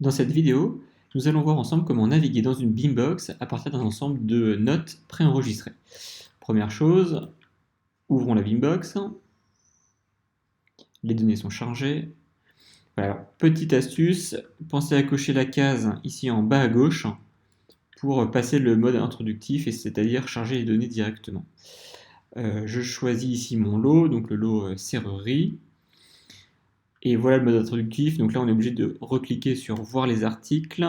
Dans cette vidéo, nous allons voir ensemble comment naviguer dans une Beambox à partir d'un ensemble de notes préenregistrées. Première chose, ouvrons la Beambox. Les données sont chargées. Voilà. Alors, petite astuce, pensez à cocher la case ici en bas à gauche pour passer le mode introductif, c'est-à-dire charger les données directement. Je choisis ici mon lot, donc le lot serrurerie. Et voilà le mode introductif. Donc là, on est obligé de recliquer sur voir les articles,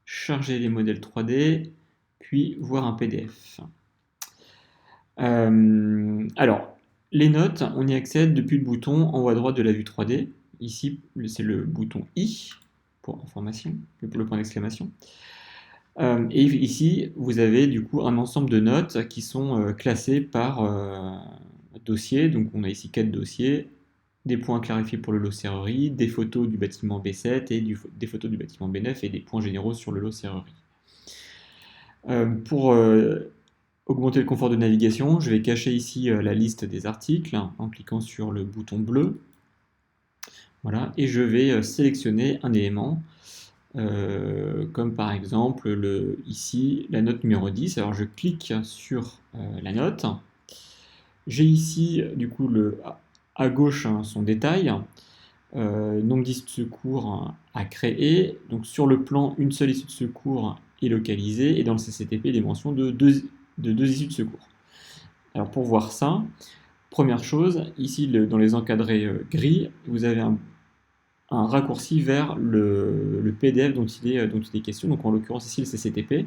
charger les modèles 3D, puis voir un PDF. Alors, les notes, on y accède depuis le bouton en haut à droite de la vue 3D. Ici, c'est le bouton I pour information, le point d'exclamation. Et ici, vous avez du coup un ensemble de notes qui sont classées par dossier. Donc, on a ici 4 dossiers, des points clarifiés pour le lot serrurerie, des photos du bâtiment B7 et des photos du bâtiment B9 et des points généraux sur le lot serrurerie. Pour augmenter le confort de navigation, je vais cacher ici la liste des articles en cliquant sur le bouton bleu. Voilà, et je vais sélectionner un élément, comme par exemple ici la note numéro 10. Alors je clique sur la note. J'ai ici du coup à gauche son détail, nombre d'issues de secours à créer. Donc sur le plan, une seule issue de secours est localisée et dans le CCTP, des mentions de deux issues de secours. Alors pour voir ça, première chose, ici dans les encadrés gris, vous avez un raccourci vers le PDF dont il est question, donc en l'occurrence ici le CCTP.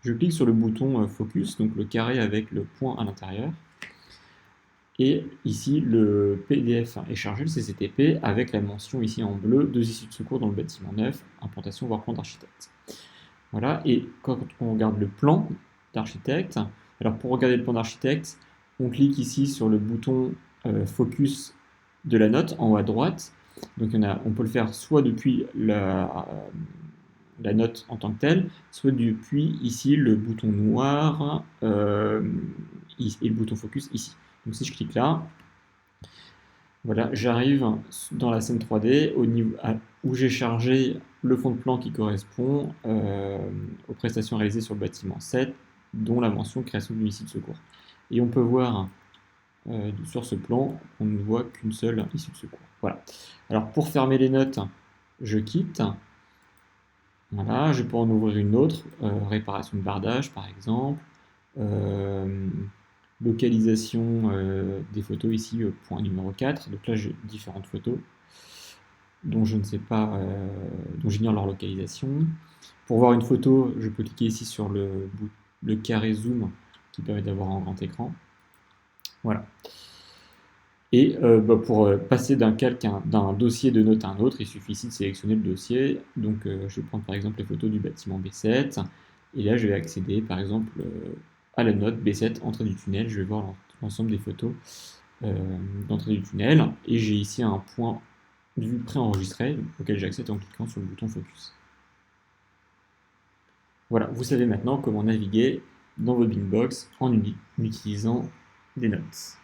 Je clique sur le bouton Focus, donc le carré avec le point à l'intérieur. Et ici, le PDF est chargé, le CCTP, avec la mention ici en bleu, 2 issues de secours dans le bâtiment neuf, implantation voire plan d'architecte. Voilà, et quand on regarde le plan d'architecte, alors pour regarder le plan d'architecte, on clique ici sur le bouton Focus de la note en haut à droite. Donc on peut le faire soit depuis la note en tant que telle, soit depuis ici le bouton noir et le bouton Focus ici. Donc si je clique là, voilà, j'arrive dans la scène 3D où j'ai chargé le fond de plan qui correspond aux prestations réalisées sur le bâtiment 7, dont la mention création d'une issue de secours. Et on peut voir sur ce plan qu'on ne voit qu'une seule issue de secours. Voilà. Alors pour fermer les notes, je quitte. Voilà, je peux en ouvrir une autre, réparation de bardage par exemple. Localisation des photos ici, point numéro 4. Donc là, j'ai différentes photos dont je ne sais pas, dont j'ignore leur localisation. Pour voir une photo, je peux cliquer ici sur le carré zoom qui permet d'avoir un grand écran. Voilà. Et pour passer d'un dossier de notes à un autre, il suffit ici de sélectionner le dossier. Donc je vais prendre par exemple les photos du bâtiment B7. Et là, je vais accéder par exemple à la note B7, entrée du tunnel. Je vais voir l'ensemble des photos d'entrée du tunnel. Et j'ai ici un point de vue préenregistré auquel j'accède en cliquant sur le bouton Focus. Voilà, vous savez maintenant comment naviguer dans vos Beambox en utilisant des notes.